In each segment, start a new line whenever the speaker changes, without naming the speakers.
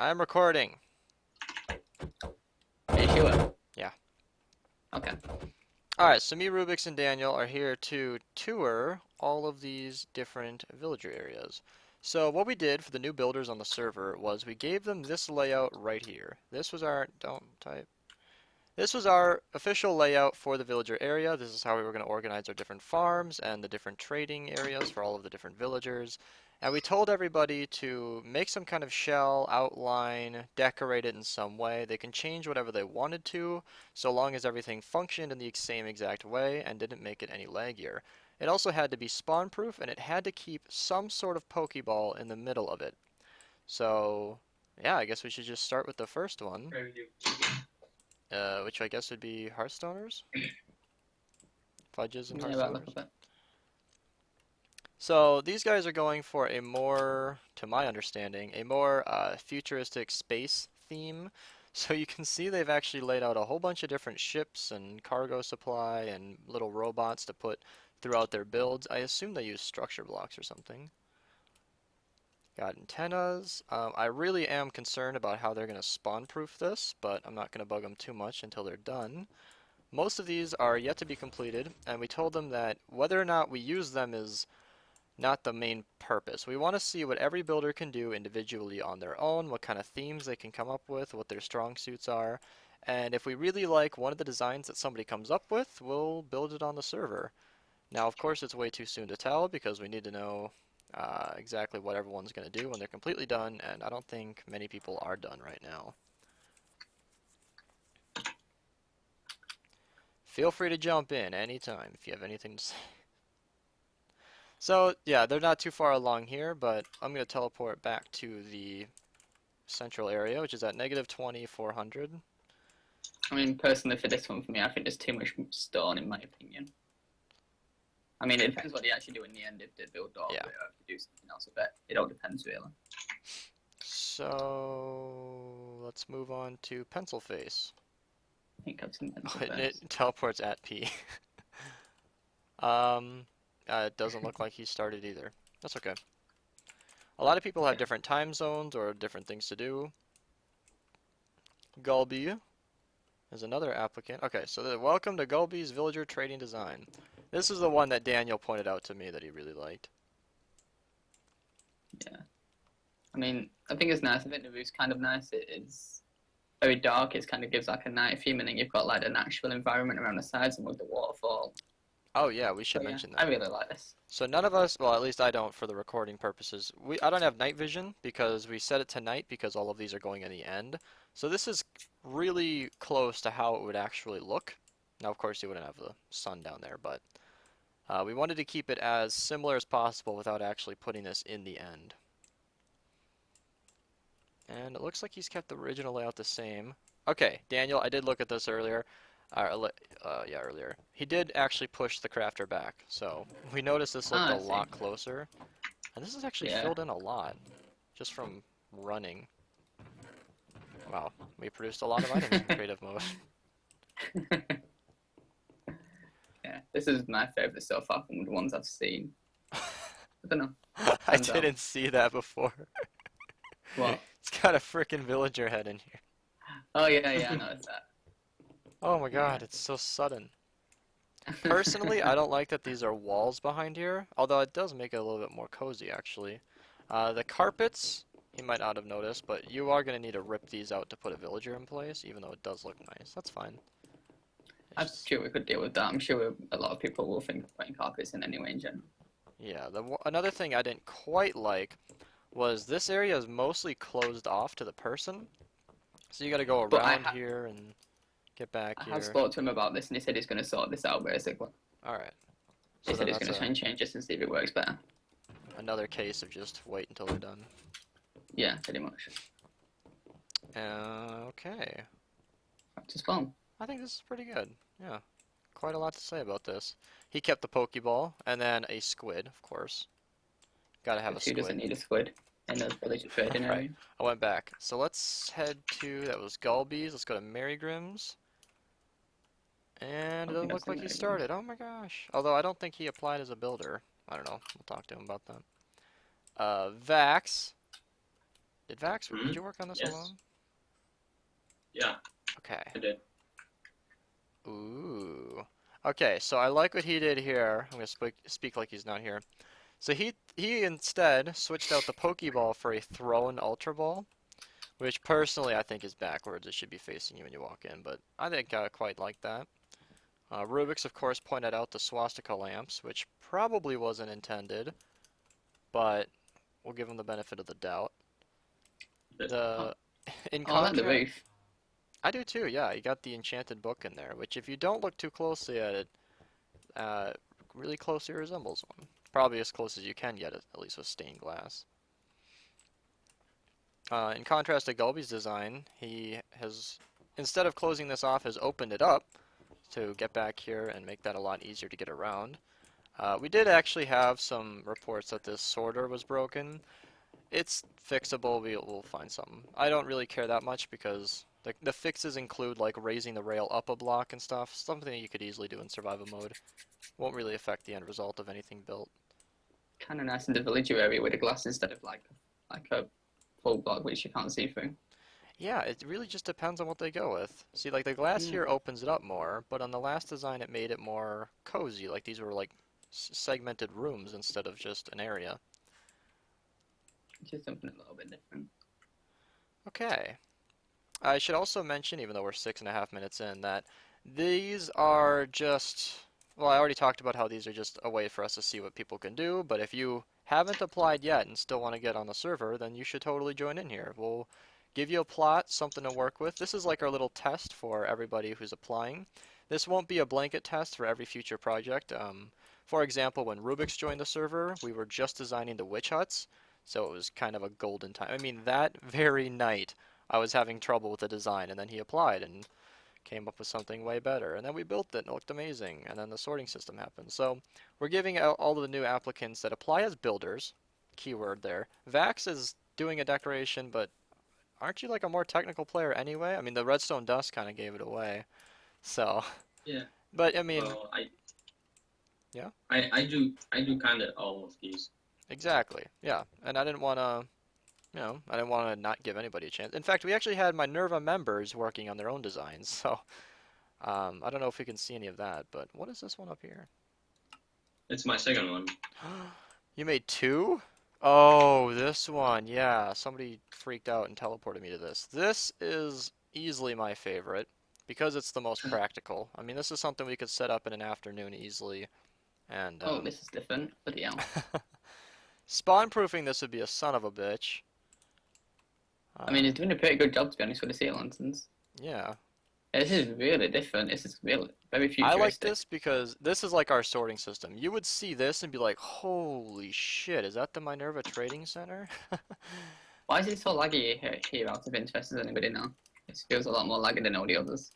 I'm recording.
Are you sure?
Yeah.
Okay.
Alright, so me, Rubiks, and Daniel are here to tour all of these different villager areas. So what we did for the new builders on the server was we gave them this layout right here. This was our, don't type. This was our official layout for the villager area. This is how we were going to organize our different farms and the different trading areas for all of the different villagers. And we told everybody to make some kind of shell, outline, decorate it in some way. They can change whatever they wanted to, so long as everything functioned in the same exact way and didn't make it any laggier. It also had to be spawn proof, and it had to keep some sort of Pokeball in the middle of it. So, yeah, I guess we should just start with the first one, which I guess would be Hearthstoners? Fudges and
Yeah, right, look
Hearthstoners?
up it.
So these guys are going for a more, to my understanding, a more futuristic space theme. So you can see they've actually laid out a whole bunch of different ships and cargo supply and little robots to put throughout their builds. I assume they use structure blocks or something. Got antennas. I really am concerned about how they're going to spawn proof this, but I'm not going to bug them too much until they're done. Most of these are yet to be completed, and we told them that whether or not we use them is not the main purpose. We want to see what every builder can do individually on their own, what kind of themes they can come up with, what their strong suits are, and if we really like one of the designs that somebody comes up with, we'll build it on the server. Now, of course, it's way too soon to tell because we need to know exactly what everyone's going to do when they're completely done, and I don't think many people are done right now. Feel free to jump in anytime if you have anything to say. So, yeah, they're not too far along here, but I'm going to teleport back to the central area, which is at negative 2400.
I mean, personally, for this one, for me, I think there's too much stone, in my opinion. I mean, it depends what they actually do in the end, if they build all of it, or if they do something else with it. It all depends, really.
So, let's move on to Pencil Face.
I think I've seen
Oh,
pencil
it
first.
teleports at P. It doesn't look like he started either. That's okay. A lot of people have different time zones or different things to do. Gulby is another applicant. Okay, so welcome to Gulby's Villager Trading Design. This is the one that Daniel pointed out to me that he really liked.
Yeah. I mean, I think it's nice. I think the roof's kind of nice. It's very dark. It kind of gives like a night theme, and then you've got like a natural environment around the sides and with the waterfall.
Oh yeah, we should
So yeah,
mention
I
that.
really like this.
So none of us, well at least I don't for the recording purposes, I don't have night vision because we set it to night because all of these are going in the end. So this is really close to how it would actually look. Now of course you wouldn't have the sun down there, but we wanted to keep it as similar as possible without actually putting this in the end. And it looks like he's kept the original layout the same. Okay, Daniel, I did look at this earlier. Yeah, earlier. He did actually push the crafter back, so we noticed this looked a
Ah, I see.
lot closer. And this is actually
Yeah.
filled in a lot, just from running. Wow, we produced a lot of items in creative mode.
Yeah, this is my favourite so far from the ones I've seen. I don't know.
I
Stands out.
didn't see that before.
What?
It's got a freaking villager head in here.
Oh yeah, I noticed that.
Oh my god, it's so sudden. Personally, I don't like that these are walls behind here, although it does make it a little bit more cozy, actually. The carpets, you might not have noticed, but you are going to need to rip these out to put a villager in place, even though it does look nice. That's fine.
I'm sure we could deal with that. I'm sure a lot of people will think of putting carpets in anyway in general.
Yeah, another thing I didn't quite like was this area is mostly closed off to the person. So you got to go
But
around here and get back
I have
here.
spoke to him about this, and he said he's going to sort this out basically.
Alright.
He
So
said
then
he's going to try and change this and see if it works better.
another case of just wait until they're done.
Yeah, pretty much.
Okay.
Just fun.
I think this is pretty good. Yeah. Quite a lot to say about this. He kept the Pokeball, and then a squid, of course. Gotta have a
Who doesn't
squid.
need a squid in the village trading area?
Right. I went back. So let's head to, that was Gulby's. Let's go to Marygrim's. And it doesn't look like he started. Oh my gosh. Although I don't think he applied as a builder. I don't know. We'll talk to him about that. Vax Did you work on this
Yes.
alone?
Yeah,
Okay.
I did.
Ooh. Okay, so I like what he did here. I'm gonna speak like he's not here. So he instead switched out the Pokeball for a thrown Ultra Ball, which personally I think is backwards. It should be facing you when you walk in, but I think I quite like that. Rubiks, of course, pointed out the swastika lamps, which probably wasn't intended, but we'll give him the benefit of the doubt.
But,
The in
Oh, I like the
contrast,
roof.
I do too. Yeah, you got the enchanted book in there, which if you don't look too closely at it, uh, really closely resembles one. Probably as close as you can get, at least with stained glass. In contrast to Gulby's design, he has, instead of closing this off, has opened it up to get back here and make that a lot easier to get around. We did actually have some reports that this sorter was broken. It's fixable, we'll find something. I don't really care that much because the fixes include like raising the rail up a block and stuff, something you could easily do in survival mode. Won't really affect the end result of anything built.
Kind of nice in the villager area with the glass instead of like a full block which you can't see through.
Yeah, it really just depends on what they go with. See, like the glass
Yeah.
here opens it up more, but on the last design it made it more cozy, like these were like segmented rooms instead of just an area.
Just something a little bit different.
Okay. I should also mention, even though we're 6.5 minutes in, that these are just, well, I already talked about how these are just a way for us to see what people can do, but if you haven't applied yet and still want to get on the server, then you should totally join in here. We'll give you a plot, something to work with. This is like our little test for everybody who's applying. This won't be a blanket test for every future project. For example, when Rubiks joined the server, we were just designing the witch huts, so it was kind of a golden time. I mean, that very night, I was having trouble with the design, and then he applied and came up with something way better. And then we built it, and it looked amazing. And then the sorting system happened. So we're giving out all of the new applicants that apply as builders, keyword there. Vax is doing a decoration, but aren't you like a more technical player anyway? I mean, the redstone dust kind of gave it away. So,
yeah.
but I mean,
Well,
yeah,
I do kind of all of these.
exactly. Yeah, and I didn't want to. I didn't want to not give anybody a chance. In fact, we actually had Minerva members working on their own designs, so I don't know if we can see any of that, but what is this one up here?
It's my second one.
You made two? Oh, this one. Yeah, somebody freaked out and teleported me to this. This is easily my favorite because it's the most practical. I mean, this is something we could set up in an afternoon easily, and
Oh, this is different. Bloody hell.
spawn proofing this would be a son of a bitch.
I mean, he's doing a pretty good job, to be honest, with the sea lanterns.
Yeah.
This is really different. This is really very
I like
futuristic.
this because this is like our sorting system. You would see this and be like, holy shit, is that the Minerva Trading Center?
Why is it so laggy here out of interest? Does anybody know? It feels a lot more laggy than all the others.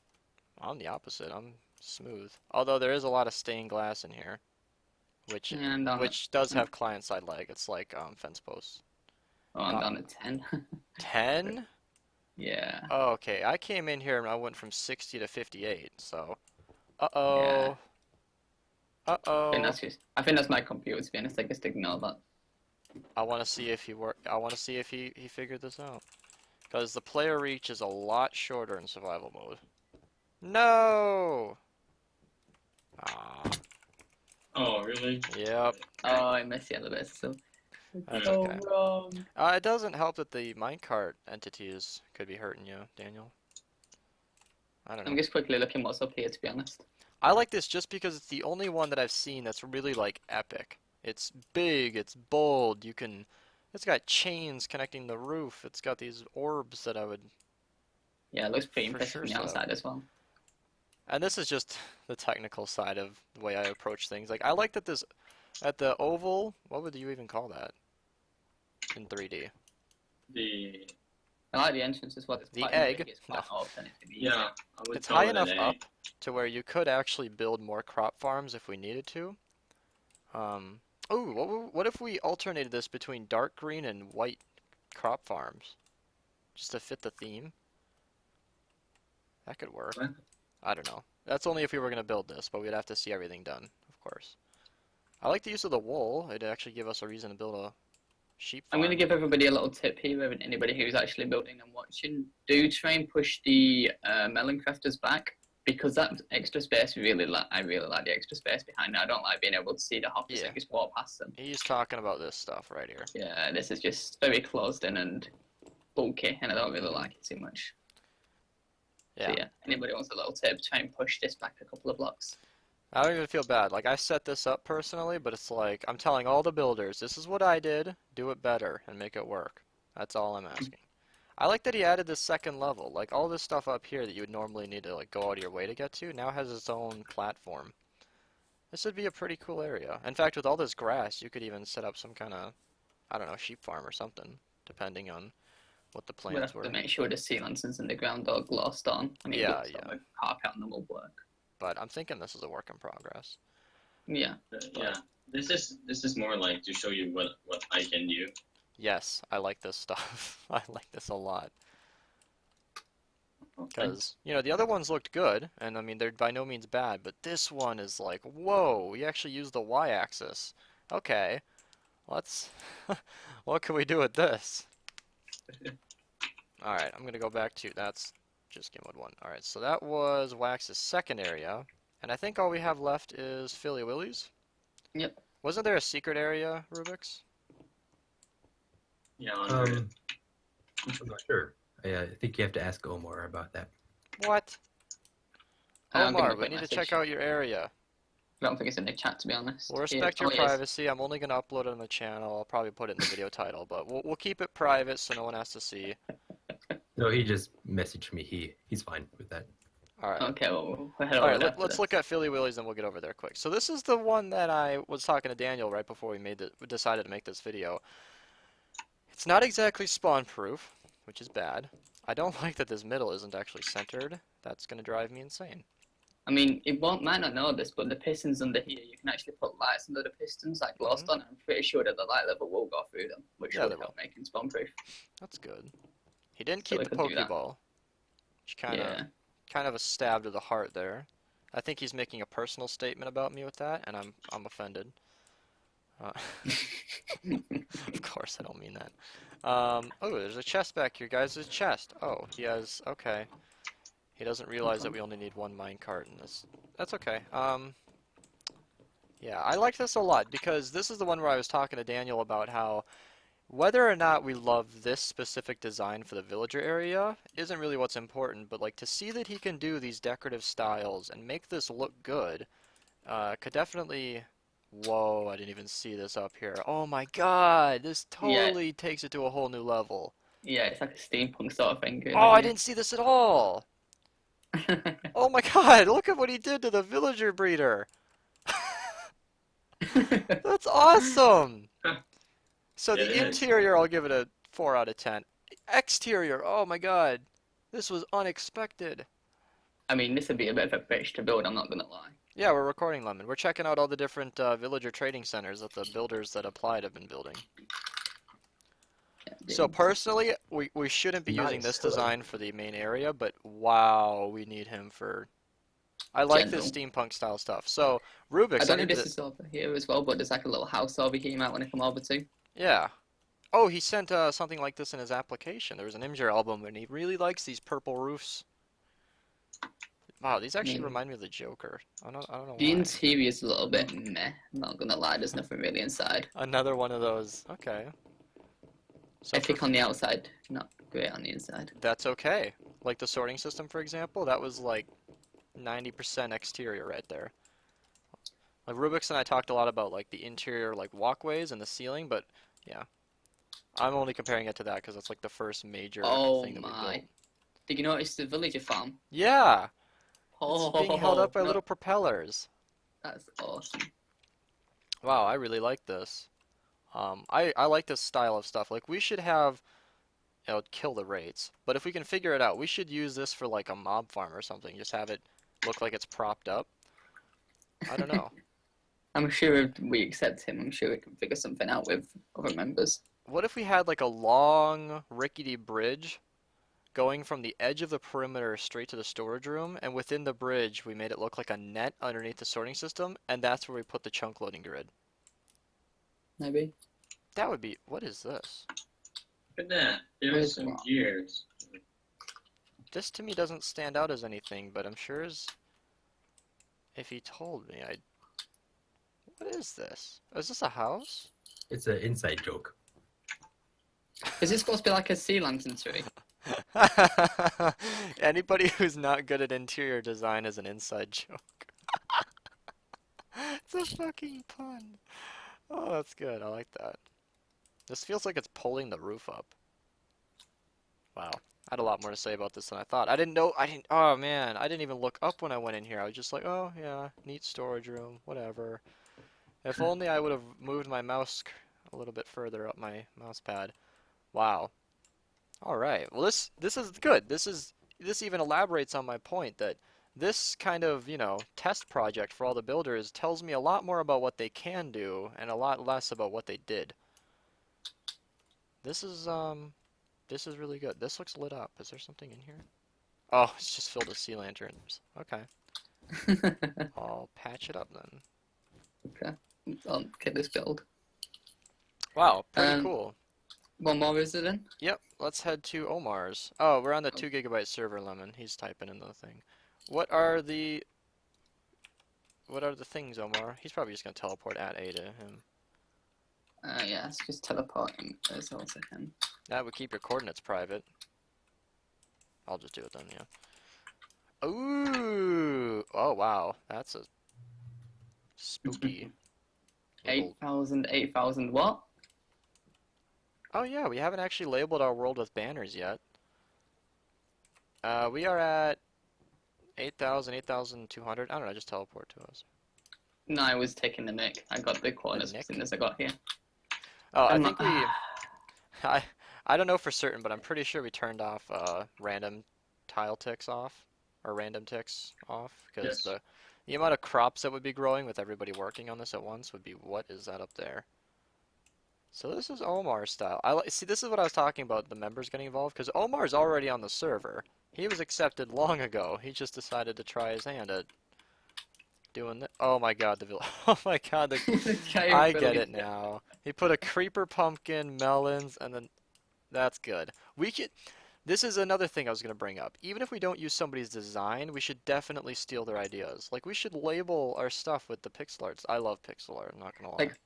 I'm the opposite. I'm smooth. Although there is a lot of stained glass in here, which
And on
which does have client-side lag. It's like fence posts.
oh, I'm down at 10.
10?
Yeah.
Oh, okay. I came in here and I went from 60 to 58, so.
Yeah.
Uh-oh. Uh-oh.
I think that's my computer, to be honest. I just ignore that.
I want to see if I want to see if he figured this out. Because the player reach is a lot shorter in survival mode. No! Ah,
Oh, really?
yep.
Oh, I missed the elevator, so.
That's
so
okay.
wrong.
It doesn't help that the minecart entities could be hurting you, Daniel. I don't know.
I'm just quickly looking what's up here, to be honest.
I like this just because it's the only one that I've seen that's really like epic. It's big, it's bold, it's got chains connecting the roof, it's got these orbs that I would,
Yeah, it looks pretty
for
impressive
sure
from the
so.
outside as well.
And this is just the technical side of the way I approach things. Like, I like that this, at the oval, what would you even call that in 3D?
The
I like the entrance as well. It's
The
quite
egg?
big, it's quite open, it's gonna be easy.
yeah, I would
It's
call
high
it
enough
an
up
egg.
to where you could actually build more crop farms if we needed to. Oh, what if we alternated this between dark green and white crop farms? Just to fit the theme? That could work.
What?
I don't know. That's only if we were going to build this, but we'd have to see everything done, of course. I like the use of the wool. It'd actually give us a reason to build Sheep
I'm going to
farm.
give everybody a little tip here, anybody who's actually building and watching. Do try and push the melon crafters back, because that extra space I really like the extra space behind it. I don't like being able to see the hoppers
Yeah.
and just walk past them.
He's talking about this stuff right here.
Yeah, this is just very closed in and bulky, and I don't really like it too much.
Yeah.
So yeah, anybody wants a little tip, try and push this back a couple of blocks.
I don't even feel bad. Like, I set this up personally, but it's like, I'm telling all the builders, this is what I did, do it better, and make it work. That's all I'm asking. I like that he added this second level. Like, all this stuff up here that you would normally need to, like, go out of your way to get to, now has its own platform. This would be a pretty cool area. In fact, with all this grass, you could even set up some kind of, I don't know, sheep farm or something, depending on what the
We'll
plans
have
were.
to make sure the sea lanterns in the ground are glossed on. I mean,
Yeah,
glossed on with carpet and them will work.
But I'm thinking this is a work in progress.
Yeah.
Yeah. This is more like to show you what I can do.
Yes, I like this stuff. I like this a lot. Because, you know, the other ones looked good, and I mean, they're by no means bad, but this one is like, whoa, we actually used the y-axis. Okay, let's, what can we do with this? Alright, I'm gonna go back to, that's just game mode 1. Alright, so that was Wax's second area, and I think all we have left is Philly Willie's.
Yep.
Wasn't there a secret area, Rubiks?
Yeah.
I'm not sure. I think you have to ask Omar about that.
What?
I'll give him a
Omar, we
quick
need to
message.
check out your area.
I don't think it's in the chat, to be honest.
We'll respect your
Oh, yes.
privacy. I'm only going to upload it on the channel. I'll probably put it in the video title, but we'll keep it private so no one has to see.
No, he just messaged me. He's fine with that.
Alright.
Okay, well, we'll head
Alright,
over after
let's
this.
look at Philly Willie's and we'll get over there quick. So this is the one that I was talking to Daniel right before we decided to make this video. It's not exactly spawn-proof, which is bad. I don't like that this middle isn't actually centered. That's going to drive me insane.
I mean, might not know this, but the pistons under here, you can actually put lights under the pistons, like glossed on. I'm pretty sure that the light level will go through them, which
Yeah,
would
they will.
help making spawn proof.
That's good. He didn't
So
keep
we
the
could do that.
Pokeball, which
Yeah.
kind of a stab to the heart there. I think he's making a personal statement about me with that, and I'm offended. Of course, I don't mean that. Oh, there's a chest back here, guys. There's a chest. Oh, he has. Okay. He doesn't realize that we only need one minecart in this. That's okay. Yeah, I like this a lot because this is the one where I was talking to Daniel about how whether or not we love this specific design for the villager area isn't really what's important, but like to see that he can do these decorative styles and make this look good could definitely. Whoa, I didn't even see this up here. Oh my god, this totally takes it to a whole new level.
Yeah, it's like a steampunk sort of thing.
Oh, I didn't see this at all. Oh my god, look at what he did to the villager breeder. That's awesome. So
Yeah,
the
it is.
interior, I'll give it a 4 out of 10. Exterior, oh my god. This was unexpected.
I mean, this would be a bit of a bitch to build, I'm not gonna lie.
Yeah, we're recording Lemon. We're checking out all the different villager trading centers that the builders that applied have been building.
Yeah,
So personally, we shouldn't be using this design for the main area, but wow, we need him for... I like this steampunk style stuff. So, Rubiks,
I don't know
need
if this
to...
is over here as well, but there's like a little house over here you might want to come over to.
Yeah. Oh, he sent something like this in his application. There was an Imgur album, and he really likes these purple roofs. Wow, these actually remind me of the Joker. I don't know
The
why.
interior is a little bit meh, I'm not gonna lie, there's nothing really inside.
Another one of those. Okay. So
I think on the outside, not great on the inside.
that's okay. Like the sorting system, for example, that was like 90% exterior right there. Like Rubiks and I talked a lot about like the interior like walkways and the ceiling, but yeah. I'm only comparing it to that because that's like the first major thing that we built.
Did you notice the villager farm?
Yeah!
Oh,
It's being held up by
no,
little propellers.
That's awesome.
Wow, I really like this. I like this style of stuff. Like we should have, you know, kill the rates. But if we can figure it out, we should use this for like a mob farm or something. Just have it look like it's propped up. I don't know.
I'm sure if we accept him, I'm sure we can figure something out with other members.
What if we had like a long rickety bridge going from the edge of the perimeter straight to the storage room, and within the bridge we made it look like a net underneath the sorting system, and that's where we put the chunk loading grid.
Maybe.
That would be, what is this?
Look at that. There's
Where's
some
what?
gears.
This to me doesn't stand out as anything, but I'm sure if he told me, I'd... What is this? Is this a house?
It's an inside joke.
Is this supposed to be like a sea lantern tree?
Anybody who's not good at interior design is an inside joke. It's a fucking pun. Oh, that's good. I like that. This feels like it's pulling the roof up. Wow. I had a lot more to say about this than I thought. Oh man, I didn't even look up when I went in here. I was just like, oh yeah, neat storage room, whatever. If only I would have moved my mouse a little bit further up my mouse pad. Wow. All right. Well, this is good. This even elaborates on my point that this kind of, test project for all the builders tells me a lot more about what they can do and a lot less about what they did. This is really good. This looks lit up. Is there something in here? Oh, it's just filled with sea lanterns. Okay. I'll patch it up then.
Okay, I'll get this build.
Wow, pretty cool.
One more resident.
Yep, let's head to Omar's. Oh, we're on the 2 GB server, Lemon. He's typing in the thing. What are the things, Omar? He's probably just gonna teleport at A to him.
Yeah, let's just teleport him as well as I can.
That would keep your coordinates private. I'll just do it then, yeah. Ooh! Oh wow, that's a spooky. little-
8,000 what?
Oh yeah, we haven't actually labeled our world with banners yet. We are at 8,000, 8,200. I don't know, just teleport to us.
No, I was taking the nick. I got the coordinates
nick?
as soon as I got here.
Oh, I
I'm
think
like,
I don't know for certain, but I'm pretty sure we turned off random tile ticks off, or random ticks off, because
Yes.
the amount of crops that would be growing with everybody working on this at once would be, what is that up there? So this is Omar style. See, this is what I was talking about, the members getting involved, because Omar's already on the server. He was accepted long ago. He just decided to try his hand at doing the. Oh my god, the oh my god, I get it now. He put a creeper pumpkin, melons, and then that's good. We could. This is another thing I was going to bring up. Even if we don't use somebody's design, we should definitely steal their ideas. Like, we should label our stuff with the pixel arts. I love pixel art, I'm not going to lie.
Like,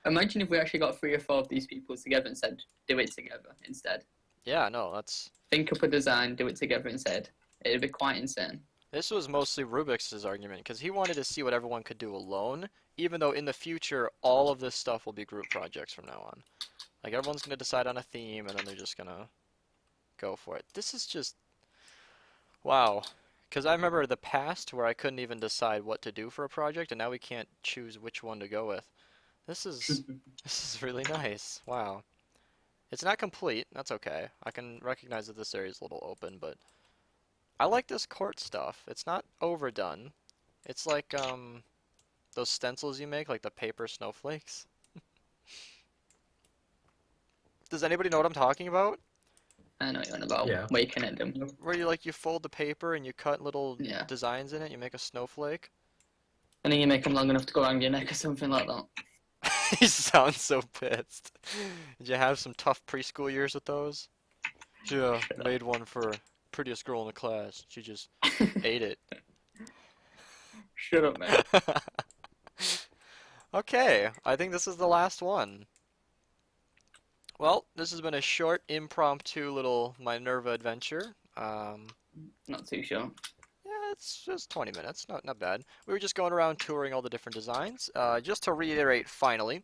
imagine if we actually got 3 or 4 of these people together and said, do it together instead.
Yeah, no, that's...
Think up a design, do it together instead. It'd be quite insane.
This was mostly Rubiks' argument, because he wanted to see what everyone could do alone, even though in the future, all of this stuff will be group projects from now on. Like, everyone's going to decide on a theme, and then they're just going to go for it. This is just... Wow. Because I remember the past where I couldn't even decide what to do for a project, and now we can't choose which one to go with. This is really nice. Wow. It's not complete. That's okay. I can recognize that this area is a little open, but I like this court stuff. It's not overdone. It's like those stencils you make, like the paper snowflakes. Does anybody know what I'm talking about?
I know what you're on about.
Yeah.
Where you connect them.
Where you fold the paper and you cut little
Yeah.
designs in it. You make a snowflake.
And then you make them long enough to go around your neck or something like that.
He sounds so pissed. Did you have some tough preschool years with those? Yeah, made one for prettiest girl in the class. She just ate it.
Shut up, man.
Okay, I think this is the last one. Well, this has been a short, impromptu little Minerva adventure.
Not too sure.
Yeah, it's just 20 minutes, not bad. We were just going around touring all the different designs. Just to reiterate, finally,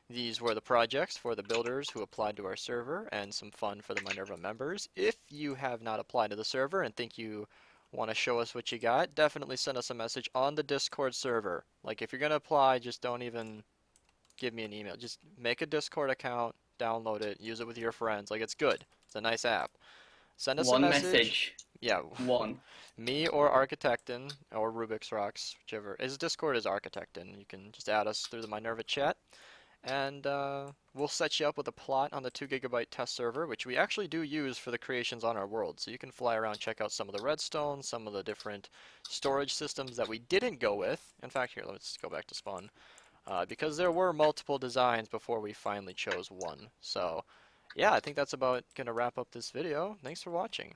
these were the projects for the builders who applied to our server, and some fun for the Minerva members. If you have not applied to the server and think you want to show us what you got, definitely send us a message on the Discord server. Like, if you're going to apply, just don't even give me an email. Just make a Discord account, download it, use it with your friends. Like, it's good. It's a nice app. Send us
One
a message.
message.
Yeah.
One.
Me or Architectin or Rubik's Rocks, whichever. His Discord is Architectin. You can just add us through the Minerva chat, and we'll set you up with a plot on the 2 GB test server, which we actually do use for the creations on our world. So you can fly around, check out some of the redstone, some of the different storage systems that we didn't go with. In fact, here, let's go back to spawn. because there were multiple designs before we finally chose one. So yeah, I think that's about gonna wrap up this video. Thanks for watching.